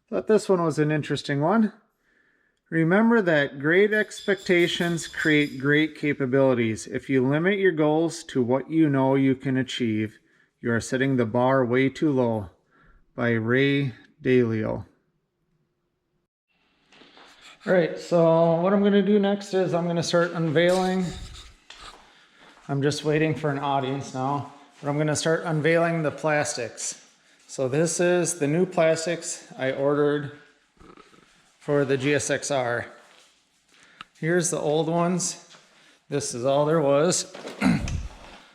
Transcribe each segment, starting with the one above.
Thought this one was an interesting one. Remember that great expectations create great capabilities. If you limit your goals to what you know you can achieve, you are setting the bar way too low. By Ray Dalio. All right, so what I'm going to do next is I'm going to start unveiling. I'm just waiting for an audience now, but I'm going to start unveiling the plastics. So this is the new plastics I ordered for the GSX-R. Here's the old ones. This is all there was.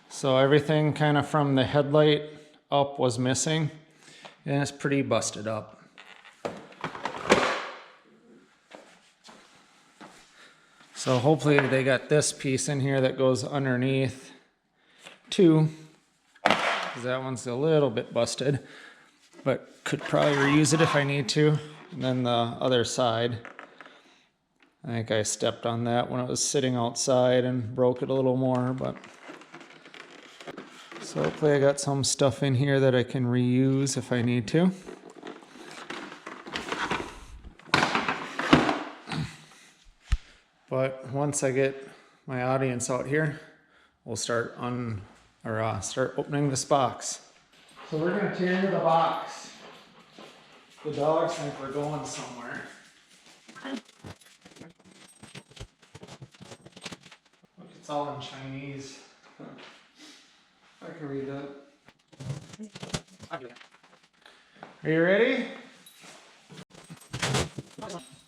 So everything kind of from the headlight up was missing, and it's pretty busted up. So hopefully they got this piece in here that goes underneath too, because that one's a little bit busted, but could probably reuse it if I need to. And then the other side, I think I stepped on that when it was sitting outside and broke it a little more, but so hopefully I got some stuff in here that I can reuse if I need to. But once I get my audience out here, we'll start opening this box. So we're gonna tear into the box. The dogs think we're going somewhere. Look, it's all in Chinese. I can read that. Are you ready?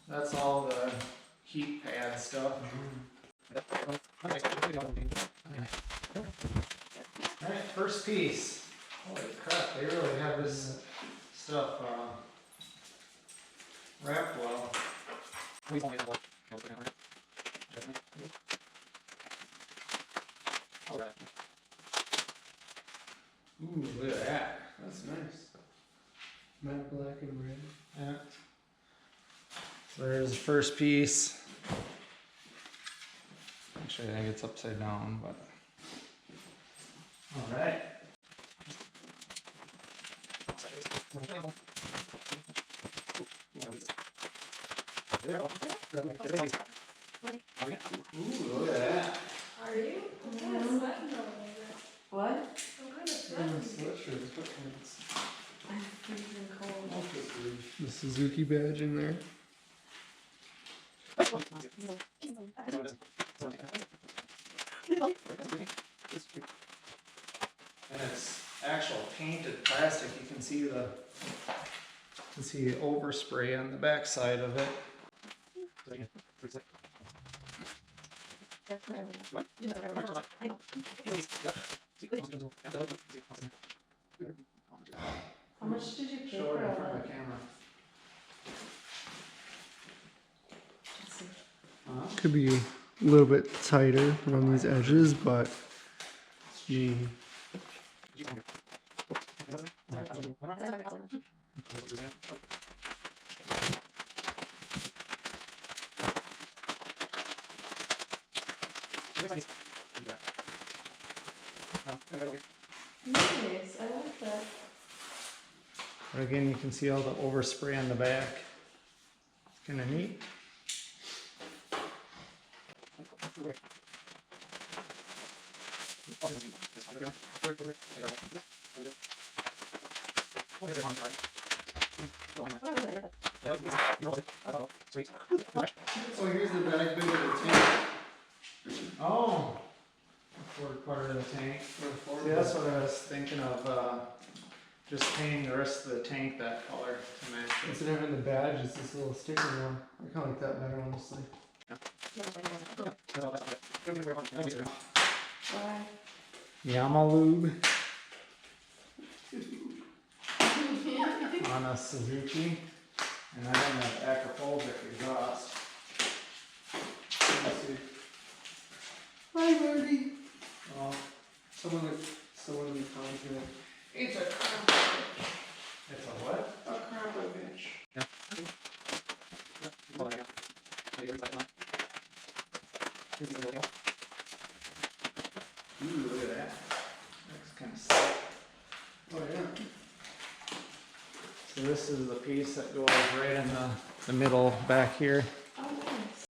That's all the heat pad stuff. Alright, first piece. Holy crap, they really have this stuff wrapped well. Ooh, look at that. That's nice. Matte black and red. Yeah. So there's the first piece. Actually, I think it's upside down, but. Alright. Ooh, look at that. Are you? I'm kind of sweating a little bit. What? I'm kind of sweating. I'm freezing cold. The Suzuki badge in there. And it's actual painted plastic. You can see the overspray on the back side of it. How much did you pay Show it for in all front of that? the camera. Let's see. Could be a little bit tighter around these edges, but gee. Nice, I like that. But again, you can see all the overspray on the back. It's kind of neat. So here's the back bit of the tank. Oh, for part of the tank. See, that's what I was thinking of. Just painting the rest of the tank that color to match it. Instead of having the badge, it's this little sticker one. I kind of like that better, honestly. Why? Yamalube on a Suzuki, and I have Acapulco exhaust. Let's see. Hi, Birdie. Well, Someone in the comments here. it's a crap bitch. It's a what? A crap bitch. Ooh, look at that. Looks kind of sick. Oh yeah. So this is the piece that goes right in the middle back here. Oh, nice.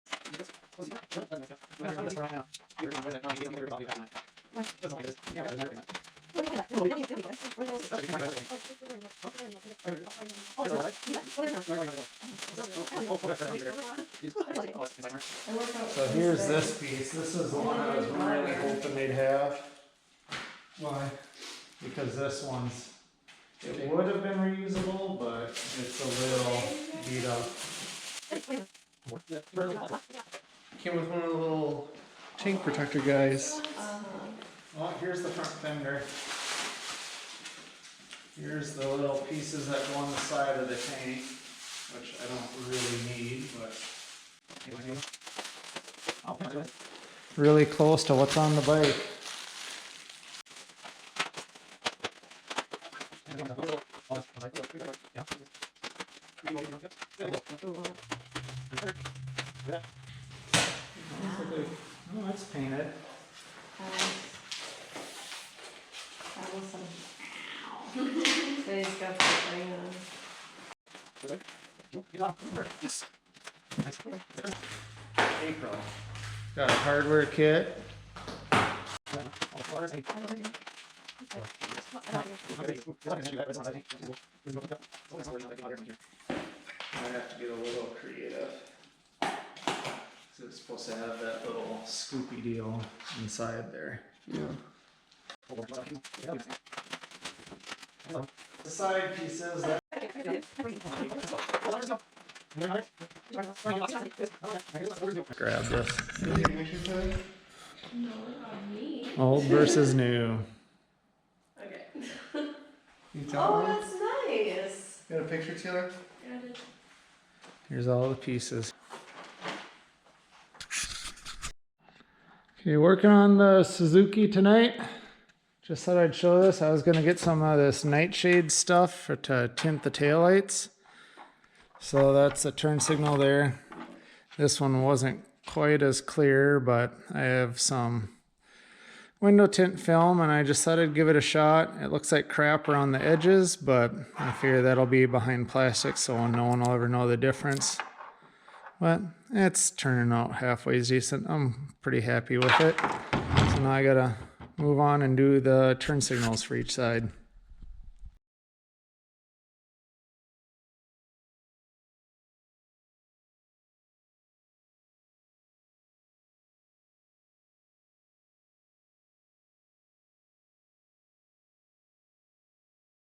So here's this piece. This is the one I was really hoping they'd have. Why? Because this one's, it would have been reusable, but it's a little beat up. Came with one of the little tank protector guys. Well, here's the front fender. Here's the little pieces that go on the side of the tank, which I don't really need, but really close to what's on the bike. Oh, it's painted. Today's got the thing on. April. Got a hardware kit. I have to get a little creative. So it's supposed to have that little scoopy deal inside there. Yeah. The side pieces that grab this. No, not me. Old versus new. Okay. You tell Oh, me? that's nice. Got a picture, Taylor? Got it. Here's all the pieces. Okay, working on the Suzuki tonight. Just thought I'd show this. I was gonna get some of this nightshade stuff to tint the taillights. So that's the turn signal there. This one wasn't quite as clear, but I have some window tint film and I just thought I'd give it a shot. It looks like crap around the edges, but I figure that'll be behind plastic so no one will ever know the difference. But it's turning out halfway decent. I'm pretty happy with it. So now I gotta move on and do the turn signals for each side.